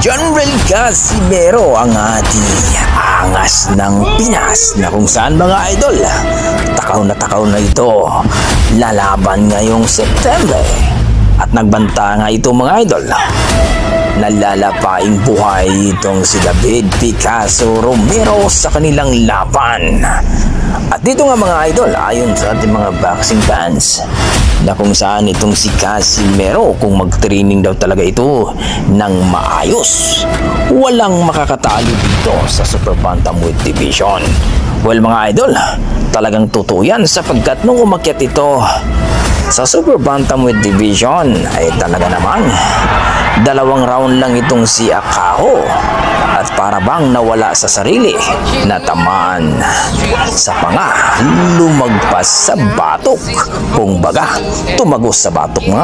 General Casimero ang ating angas ng Pinas na kung saan mga idol, takaw na ito lalaban ngayong September at nagbanta nga ito mga idol. Nalalapaing buhay itong si David Picasso Romero sa kanilang laban. At dito nga mga idol, ayon sa ating mga boxing fans, na kung saan itong si Casimero, kung mag-training daw talaga ito ng maayos, walang makakatalo dito sa Super Bantamweight Division. Well mga idol, talagang totoo yan sapagkat nung umakyat ito sa Super Bantamweight Division ay talaga namang 2 round lang itong si Akaho at para bang nawala sa sarili, natamaan sa panga, lumagpas sa batok, kung baga tumagos sa batok mga